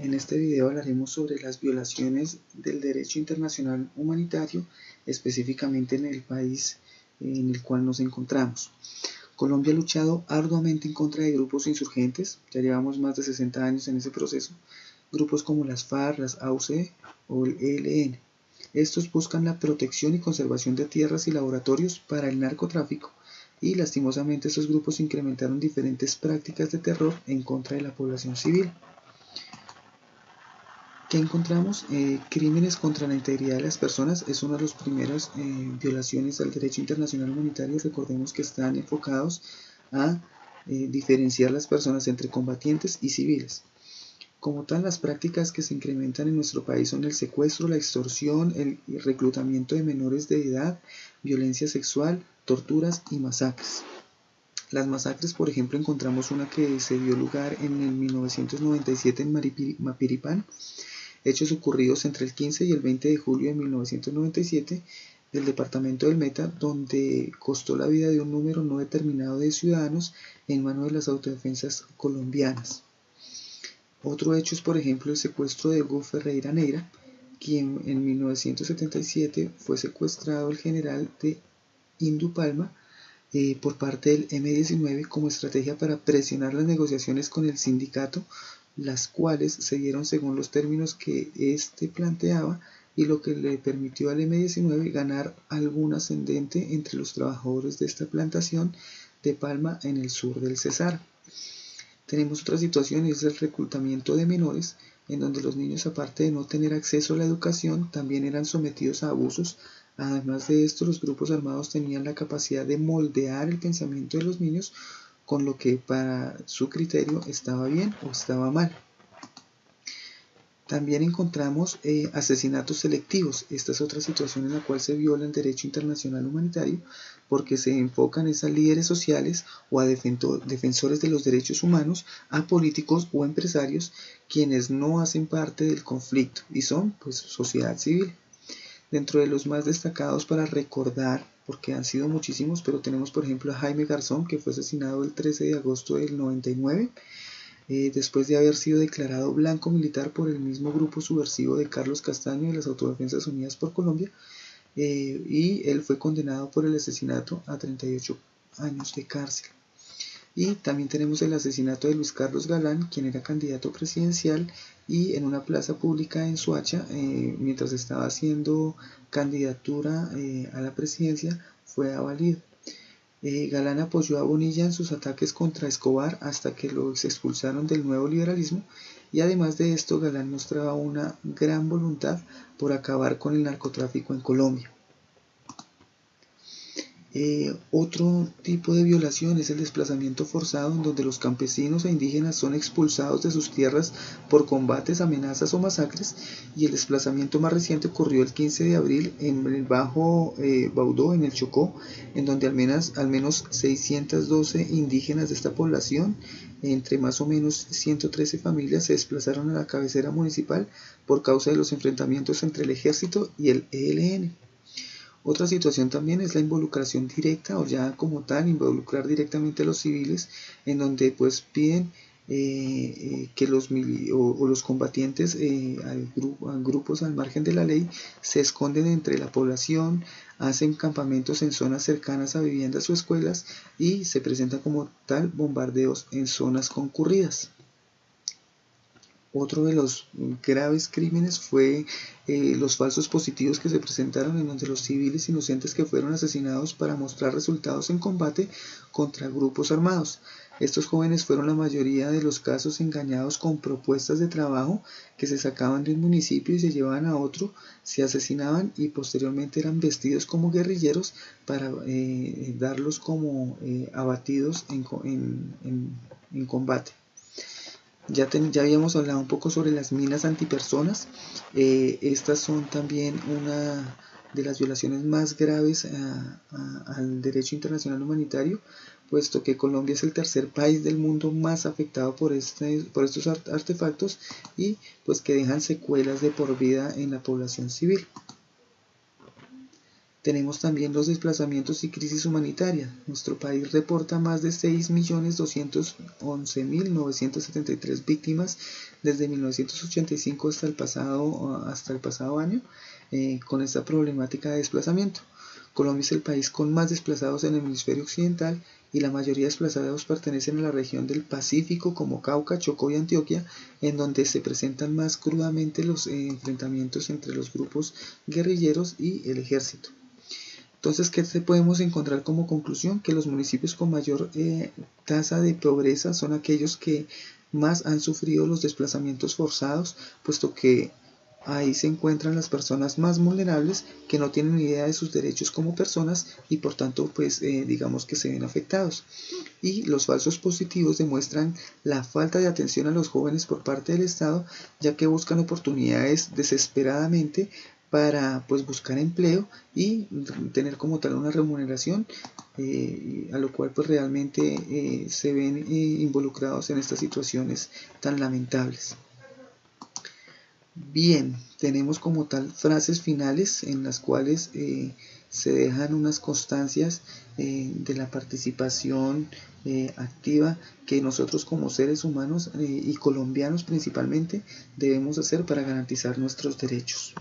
En este video hablaremos sobre las violaciones del derecho internacional humanitario, específicamente en el país en el cual nos encontramos. Colombia ha luchado arduamente en contra de grupos insurgentes, ya llevamos más de 60 años en ese proceso, grupos como las FARC, las AUC o el ELN. Estos buscan la protección y conservación de tierras y laboratorios para el narcotráfico y lastimosamente estos grupos incrementaron diferentes prácticas de terror en contra de la población civil. ¿Qué encontramos? Crímenes contra la integridad de las personas es una de las primeras violaciones al derecho internacional humanitario. Recordemos que están enfocados a diferenciar las personas entre combatientes y civiles. Como tal, las prácticas que se incrementan en nuestro país son el secuestro, la extorsión, el reclutamiento de menores de edad, violencia sexual, torturas y masacres. Las masacres, por ejemplo, encontramos una que se dio lugar en el 1997 en Mapiripán, hechos ocurridos entre el 15 y el 20 de julio de 1997 del departamento del Meta, donde costó la vida de un número no determinado de ciudadanos en manos de las autodefensas colombianas. Otro hecho es, por ejemplo, el secuestro de Hugo Ferreira Neira, quien en 1977 fue secuestrado el general de Indupalma por parte del M-19 como estrategia para presionar las negociaciones con el sindicato, las cuales se dieron según los términos que éste planteaba y lo que le permitió al M-19 ganar algún ascendente entre los trabajadores de esta plantación de palma en el sur del Cesar. Tenemos otra situación y es el reclutamiento de menores, en donde los niños, aparte de no tener acceso a la educación, también eran sometidos a abusos. Además de esto, los grupos armados tenían la capacidad de moldear el pensamiento de los niños con lo que para su criterio estaba bien o estaba mal. También encontramos asesinatos selectivos. Esta es otra situación en la cual se viola el derecho internacional humanitario porque se enfocan a líderes sociales o a defensores de los derechos humanos, a políticos o empresarios quienes no hacen parte del conflicto y son pues sociedad civil. Dentro de los más destacados para recordar, porque han sido muchísimos, pero tenemos por ejemplo a Jaime Garzón, que fue asesinado el 13 de agosto del 99, después de haber sido declarado blanco militar por el mismo grupo subversivo de Carlos Castaño de las Autodefensas Unidas por Colombia, y él fue condenado por el asesinato a 38 años de cárcel. Y también tenemos el asesinato de Luis Carlos Galán, quien era candidato presidencial y en una plaza pública en Soacha, mientras estaba haciendo candidatura a la presidencia, fue abatido. Galán apoyó a Bonilla en sus ataques contra Escobar hasta que los expulsaron del nuevo liberalismo y además de esto Galán mostraba una gran voluntad por acabar con el narcotráfico en Colombia. Otro tipo de violación es el desplazamiento forzado, en donde los campesinos e indígenas son expulsados de sus tierras por combates, amenazas o masacres, y el desplazamiento más reciente ocurrió el 15 de abril en el Bajo Baudó, en el Chocó, en donde al menos 612 indígenas de esta población, entre más o menos 113 familias, se desplazaron a la cabecera municipal por causa de los enfrentamientos entre el ejército y el ELN. Otra situación también es la involucración directa o ya como tal involucrar directamente a los civiles, en donde pues piden que los combatientes a grupos al margen de la ley se esconden entre la población, hacen campamentos en zonas cercanas a viviendas o escuelas y se presentan como tal bombardeos en zonas concurridas. Otro de los graves crímenes fue los falsos positivos que se presentaron, en donde los civiles inocentes que fueron asesinados para mostrar resultados en combate contra grupos armados. Estos jóvenes fueron la mayoría de los casos engañados con propuestas de trabajo que se sacaban de un municipio y se llevaban a otro, se asesinaban y posteriormente eran vestidos como guerrilleros para darlos como abatidos en combate. Ya habíamos hablado un poco sobre las minas antipersonas. Estas son también una de las violaciones más graves al derecho internacional humanitario, puesto que Colombia es el tercer país del mundo más afectado por estos artefactos y pues que dejan secuelas de por vida en la población civil. Tenemos también los desplazamientos y crisis humanitaria. Nuestro país reporta más de 6.211.973 víctimas desde 1985 hasta el pasado año con esta problemática de desplazamiento. Colombia es el país con más desplazados en el hemisferio occidental y la mayoría de desplazados pertenecen a la región del Pacífico como Cauca, Chocó y Antioquia, en donde se presentan más crudamente los enfrentamientos entre los grupos guerrilleros y el ejército. Entonces, ¿qué podemos encontrar como conclusión? Que los municipios con mayor tasa de pobreza son aquellos que más han sufrido los desplazamientos forzados, puesto que ahí se encuentran las personas más vulnerables que no tienen idea de sus derechos como personas y por tanto pues digamos que se ven afectados. Y los falsos positivos demuestran la falta de atención a los jóvenes por parte del Estado, ya que buscan oportunidades desesperadamente para pues buscar empleo y tener como tal una remuneración, a lo cual pues realmente se ven involucrados en estas situaciones tan lamentables. Bien, tenemos como tal frases finales en las cuales se dejan unas constancias de la participación activa que nosotros como seres humanos y colombianos principalmente debemos hacer para garantizar nuestros derechos.